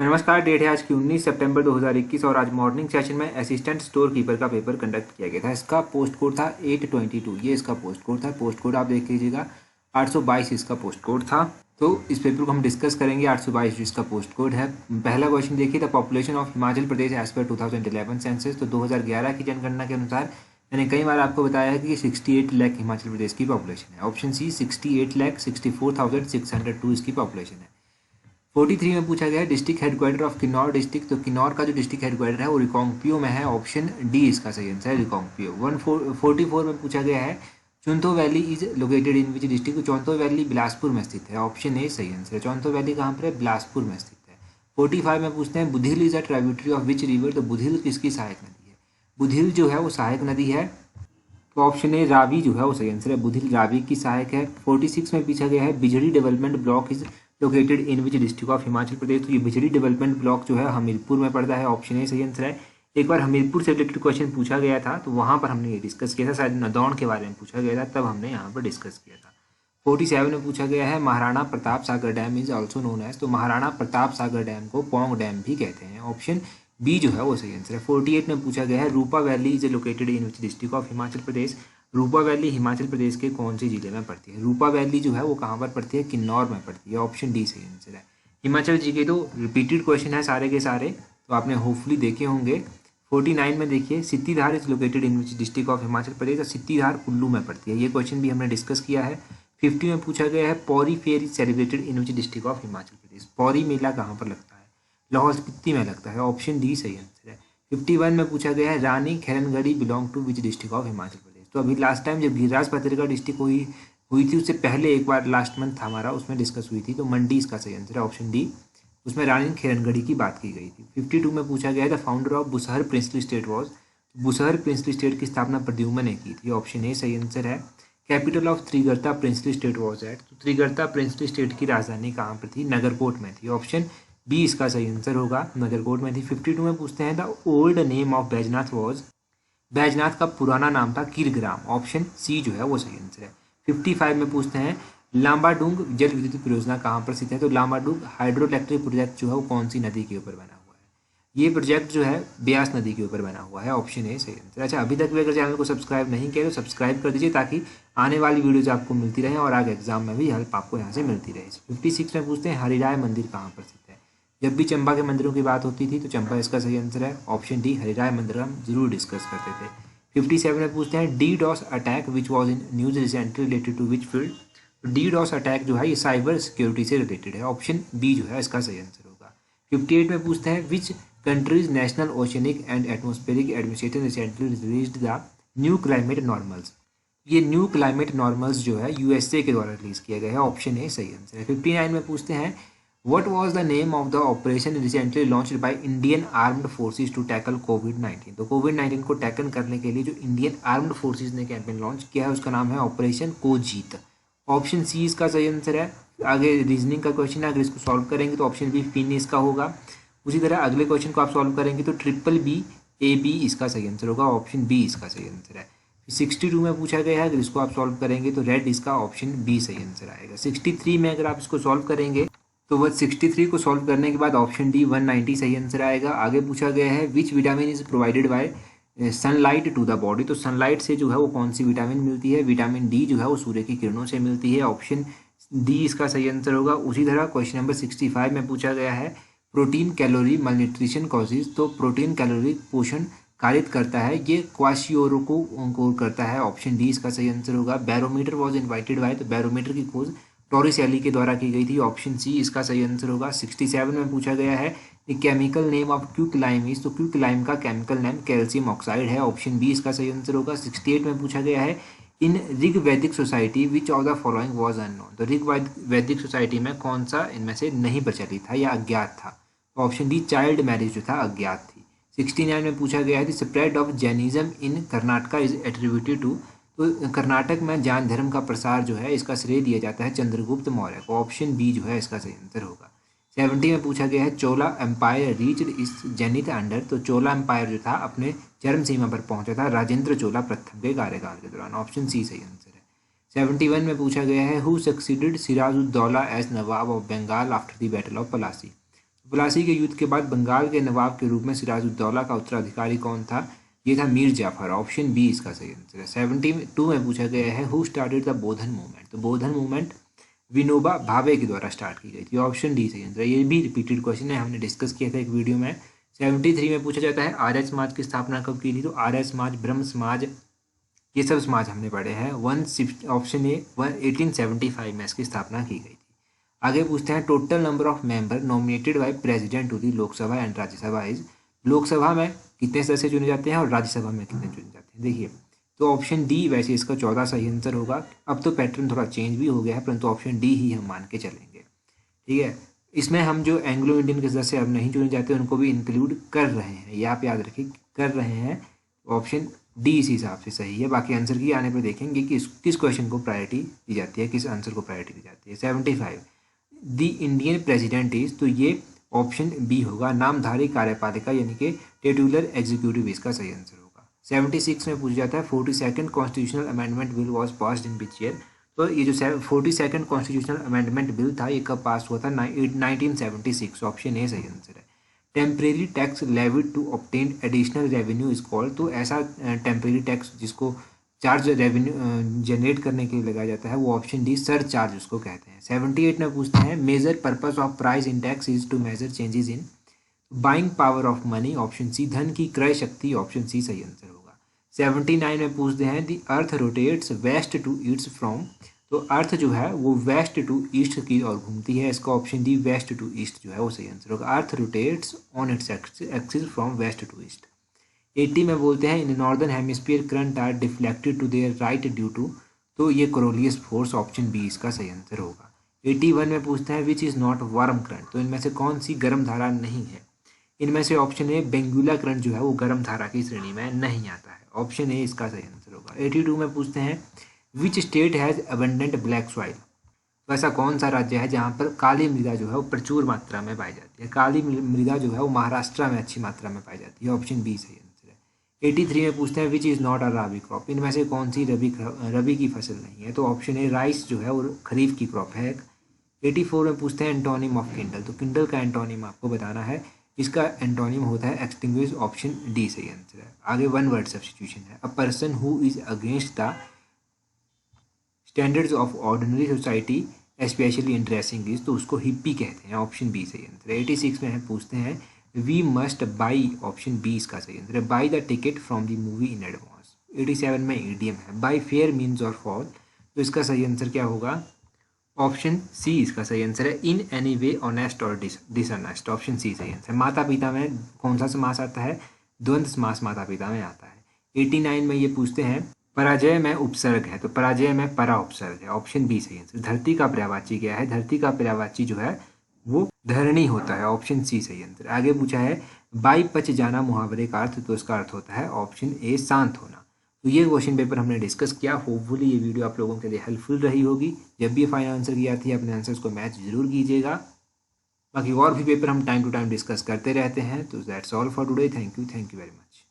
नमस्कार। डेट है आज की 19 सितंबर 2021 और आज मॉर्निंग सेशन में असिस्टेंट स्टोर कीपर का पेपर कंडक्ट किया गया था। इसका पोस्ट कोड था 822। ये इसका पोस्ट कोड था। पोस्ट कोड आप देख लीजिएगा 822 इसका पोस्ट कोड था। तो इस पेपर को हम डिस्कस करेंगे। 822 जो इसका पोस्ट कोड है। पहला क्वेश्चन देखिए, the population of Himachal Pradesh as per 2011 census. तो 2011 की जनगणना के अनुसार मैंने कई बार आपको बताया है कि 68 लाख हिमाचल प्रदेश की पॉपुलेशन है। ऑप्शन सी 68,64,602 इसकी पॉपुलेशन है। 43 में पूछा गया है district headquarter of Kinnaur district. तो किन्नौर का जो डिस्ट्रिक्ट हेडक्वार्टर है वो रिकांगपिओ में है। ऑप्शन डी इसका सही आंसर है, रिकांगपिओ। 144 में पूछा गया है Chuntho valley is located in which district. तो चौंथो वैली बिलासपुर में स्थित है। ऑप्शन ए सही आंसर है। चौंथो वैली कहाँ पर है? बिलासपुर में स्थित है। 45 में पूछते हैं Budhil is a tributary of which river. तो बुधिल किसकी सहायक नदी है? बुधिल जो है वो सहायक नदी है। तो ऑप्शन ए रावी जो है वो सही आंसर है। बुधिल रावी की सहायक है। 46 में पूछा गया है Bijhari development block is located in which district of Himachal Pradesh. तो ये बिजड़ी डेवलपमेंट ब्लॉक जो है हमीरपुर में पड़ता है। ऑप्शन ए सही आंसर है। एक बार हमीरपुर से रिलेटेड क्वेश्चन पूछा गया था तो वहाँ पर हमने ये डिस्कस किया था। शायद नदौन के बारे में पूछा गया था, तब हमने यहाँ पर डिस्कस किया था। 47 में पूछा गया है Maharana Pratap Sagar dam is also known as. तो महाराणा प्रताप सागर डैम को पोंग डैम भी कहते हैं। ऑप्शन बी जो है वो सही आंसर है। 48 में पूछा गया है Rupa valley is located in which district of Himachal Pradesh. Rupa valley Himachal Pradesh के कौन से जिले में पड़ती है? रूपा वैली जो है वो कहाँ पर पड़ती है? किन्नौर में पड़ती है। ऑप्शन डी सही आंसर है। हिमाचल जी के तो रिपीटेड क्वेश्चन है सारे के सारे, तो आपने होपफुली देखे होंगे। 49 में देखिए Sittidhar is located in which district of Himachal Pradesh. Sittidhar Kullu में पड़ती है। ये क्वेश्चन भी हमने डिस्कस किया है। 50 में पूछा गया है Pauri fair is celebrated in which district of Himachal Pradesh. Pauri मेला कहाँ पर लगता है? लाहौल स्पीति में लगता है। ऑप्शन डी सही आंसर है। 51 में पूछा गया है Rani Khairagarhi belong to which district of Himachal Pradesh. तो अभी लास्ट टाइम जब गिरिराज पत्रिका डिस्ट्रिक्ट हुई थी उससे पहले एक बार लास्ट मंथ था हमारा, उसमें डिस्कस हुई थी। तो मंडी इसका सही आंसर है। ऑप्शन डी, उसमें रानी खेरनगढ़ी की बात की गई थी। 52 में पूछा गया है the founder of Bushahr princely state was. Bushahr princely state की स्थापना प्रद्युम्न ने की थी। ऑप्शन ए सही आंसर है। Capital of Trigarta princely state was at. तो त्रिगर्ता प्रिंसली स्टेट की राजधानी कहाँ पर थी? नगरकोट में थी। ऑप्शन बी इसका सही आंसर होगा, नगरकोट में थी। 52 में पूछते हैं the old name of Baijnath was. Baijnath का पुराना नाम था कीरग्राम। ऑप्शन सी जो है वो सही आंसर है। 55 में पूछते हैं लांबाडुंग जल विद्युत परियोजना कहाँ पर स्थित है? तो लांबाडुंग हाइड्रो इलेक्ट्रिक प्रोजेक्ट जो है वो कौन सी नदी के ऊपर बना हुआ है? ये प्रोजेक्ट जो है ब्यास नदी के ऊपर बना हुआ है। ऑप्शन ए सही आंसर। अच्छा, अभी तक भी अगर चैनल को सब्सक्राइब नहीं किया तो सब्सक्राइब कर दीजिए ताकि आने वाली वीडियोज आपको मिलती रहे और आगे एग्जाम में भी हेल्प आपको यहाँ से मिलती रहे। 56 में पूछते हैं हरिराय मंदिर कहाँ पर स्थित है? जब भी चंबा के मंदिरों की बात होती थी तो चंबा इसका सही आंसर है। ऑप्शन डी हरिराय मंदिर हम जरूर डिस्कस करते थे। 57 में पूछते हैं DDoS attack which was in news recently related to which field. DDoS attack जो है ये साइबर सिक्योरिटी से रिलेटेड है। ऑप्शन बी जो है इसका सही आंसर होगा। 58 में पूछते हैं which countries national oceanic and atmospheric administration recently released the new climate normals. ये न्यू क्लाइमेट नॉर्मल्स जो है यूएसए के द्वारा रिलीज किया गया है। ऑप्शन ए सही आंसर है। 59 में पूछते हैं What was the name of the operation recently launched by Indian Armed Forces to tackle COVID-19? तो कोविड-19 को टैकल करने के लिए जो इंडियन आर्म्ड फोर्सेज ने कैंपेन लॉन्च किया है उसका नाम है ऑपरेशन कोजीत। ऑप्शन सी इसका सही आंसर है। आगे रीजनिंग का क्वेश्चन है, अगर इसको सॉल्व करेंगे तो ऑप्शन बी फिन इसका होगा। उसी तरह अगले क्वेश्चन को आप सॉल्व करेंगे तो ट्रिपल बी ए बी इसका सही आंसर होगा। ऑप्शन बी इसका सही आंसर है। 62 में पूछा गया है, अगर इसको आप सॉल्व करेंगे तो रेड इसका ऑप्शन बी सही आंसर आएगा। 63 में अगर आप इसको सॉल्व करेंगे तो वह 63 को सॉल्व करने के बाद ऑप्शन डी 190 सही आंसर आएगा। आगे पूछा गया है which vitamin is provided by sunlight to the body. तो सनलाइट से जो है वो कौन सी विटामिन मिलती है? विटामिन डी जो है वो सूर्य की किरणों से मिलती है। ऑप्शन डी इसका सही आंसर होगा। उसी तरह क्वेश्चन नंबर 65 में पूछा गया है प्रोटीन कैलोरी मलन्यूट्रिशन कॉजेज। तो प्रोटीन कैलोरी पोषण कारित करता है, ये क्वाशियोरो को करता है। ऑप्शन डी इसका सही आंसर होगा। Barometer was invited bye. तो बैरोमीटर की खोज टॉरिसैली के द्वारा की गई थी। ऑप्शन सी इसका सही आंसर होगा। 67 में पूछा गया है chemical name of quicklime is. तो क्विकलाइम का केमिकल नेम कैल्शियम ऑक्साइड है। ऑप्शन बी इसका सही आंसर होगा। 68 में पूछा गया है इन ऋग वैदिक society which of the following was unknown. तो ऋग वैदिक सोसाइटी में कौन सा इनमें से नहीं प्रचलित था या अज्ञात था? तो ऑप्शन डी चाइल्ड मैरिज जो था अज्ञात थी। 69 में पूछा गया है the spread of Jainism in Karnataka is attributed to. तो कर्नाटक में जैन धर्म का प्रसार जो है इसका श्रेय दिया जाता है चंद्रगुप्त मौर्य को। ऑप्शन बी जो है इसका सही आंसर होगा। 70 में पूछा गया है चोला एम्पायर रीच्ड इस जेनिथ अंडर। तो चोला एम्पायर जो था अपने चरम सीमा पर पहुंचा था राजेंद्र चोला प्रथम के कार्यकाल के दौरान। ऑप्शन सी सही आंसर है। 71 में पूछा गया है who succeeded Sirajuddaula as nawab of Bengal after the battle of Plassey. Plassey के युद्ध के बाद बंगाल के नवाब के रूप में सिराजुद्दौला का उत्तराधिकारी कौन था? ये था मीर जाफर। ऑप्शन बी इसका सही आंसर है। 72 में पूछा गया है who started the Bodhan movement? तो बोधन मूवमेंट विनोबा भावे के द्वारा स्टार्ट की गई थी। ऑप्शन डी सही आंसर है। ये भी रिपीटेड क्वेश्चन है, हमने डिस्कस किया था एक वीडियो में। 73 में पूछा जाता है आर्य समाज की स्थापना कब की थी? तो आर्य समाज, ब्रह्म समाज, ये सब समाज हमने पढ़े हैं। ऑप्शन ए 1875 में इसकी स्थापना की गई थी। आगे पूछते हैं total number of member nominated by president to the Lok Sabha and Rajya Sabha is? Lok Sabha में कितने सदस्य चुने जाते हैं और राज्यसभा में कितने चुने जाते हैं? देखिए, तो ऑप्शन डी वैसे इसका 14 सही आंसर होगा। अब तो पैटर्न थोड़ा चेंज भी हो गया है, परंतु ऑप्शन डी ही हम मान के चलेंगे। ठीक है, इसमें हम जो एंग्लो इंडियन के सदस्य अब नहीं चुने जाते उनको भी इंक्लूड कर रहे हैं, ये आप याद रखिए, कर रहे हैं। ऑप्शन डी इस हिसाब से सही है। बाकी आंसर की आने पर देखेंगे कि किस क्वेश्चन को प्रायोरिटी दी जाती है, किस आंसर को प्रायोरिटी दी जाती है। 75 द इंडियन प्रेसिडेंट इज? तो ये ऑप्शन बी होगा, नामधारी कार्यपालिका यानी कि टिट्यूलर एग्जीक्यूटिव इसका सही आंसर होगा। 76 में पूछा जाता है 42nd constitutional amendment bill was passed in which year? तो ये जो 42nd कॉन्स्टिट्यूशनल अमेंडमेंट बिल था ये कब पास हुआ था? 1976। ऑप्शन ए सही आंसर है। Temporary tax levied to obtain additional revenue is called? तो ऐसा टेम्परेरी टैक्स जिसको चार्ज रेवेन्यू जनरेट करने के लिए लगाया जाता है वो ऑप्शन डी सर चार्ज उसको कहते हैं। 78 में पूछते हैं major purpose of price index is to measure changes in buying power of money? Option C धन की क्रय शक्ति, ऑप्शन सी सही आंसर होगा। 79 में पूछते हैं the earth rotates west to east from? तो अर्थ जो है वो वेस्ट टू ईस्ट की ओर घूमती है, इसका option D west to east जो है वो सही आंसर होगा। Earth rotates on its axis from west to east. 80 में बोलते हैं in northern hemisphere current are deflected to their right due to? तो ये कोरोलियस फोर्स, ऑप्शन बी इसका सही आंसर होगा। 81 में पूछते हैं which is not warm current? तो इनमें से कौन सी गर्म धारा नहीं है? इनमें से ऑप्शन ए बेंगुला करंट जो है वो गर्म धारा की श्रेणी में नहीं आता है, ऑप्शन ए इसका सही आंसर होगा। 82 में पूछते हैं which state has abundant black soil? तो ऐसा कौन सा राज्य है जहाँ पर काली मृदा जो है वो प्रचुर मात्रा में पाई जाती है? काली मृदा जो है वो महाराष्ट्र में अच्छी मात्रा में पाई जाती है, ऑप्शन बी सही आंसर है। 83 में पूछते हैं which is not a rabi crop? इनमें से कौन सी रबी की फसल नहीं है? तो ऑप्शन ए राइस जो है वो खरीफ की क्रॉप है। 84 में पूछते हैं एंटोनिम ऑफ किंडल? तो किंडल का एंटोनिम आपको बताना है, इसका एंटोनिम होता है एक्सटिंग्विश, ऑप्शन डी सही आंसर है। आगे वन वर्ड सब्स्टिट्यूशन है, a person who is against the standards of ordinary society specially in dressing is? तो उसको हिप्पी कहते हैं, ऑप्शन बी सही आंसर है। 86 में पूछते हैं we must buy? Option B इसका सही आंसर है, buy the ticket from the movie in advance. 87 में ईडीएम है, buy fair means or foul? तो इसका सही आंसर क्या होगा? ऑप्शन सी इसका सही आंसर है, इन एनी वे ऑनेस्ट और डिसऑनेस्ट, ऑप्शन सी सही आंसर। माता पिता में कौन सा समास आता है? द्वंद्व समास माता पिता में आता है। 89 में ये पूछते हैं पराजय में उपसर्ग है? तो पराजय में परा उपसर्ग है, ऑप्शन बी सही आंसर। धरती का पर्यायवाची क्या है? धरती का पर्यायवाची जो है वो धरणी होता है, ऑप्शन सी सही आंसर। आगे पूछा है बाई पच जाना मुहावरे का अर्थ? तो इसका अर्थ होता है ऑप्शन ए शांत होना। तो ये क्वेश्चन पेपर हमने डिस्कस किया। होपफुली ये वीडियो आप लोगों के लिए हेल्पफुल रही होगी। जब भी फाइनल आंसर की आती है अपने आंसर्स को मैच जरूर कीजिएगा। बाकी और भी पेपर हम टाइम टू टाइम डिस्कस करते रहते हैं। तो that's all for today. Thank you very much.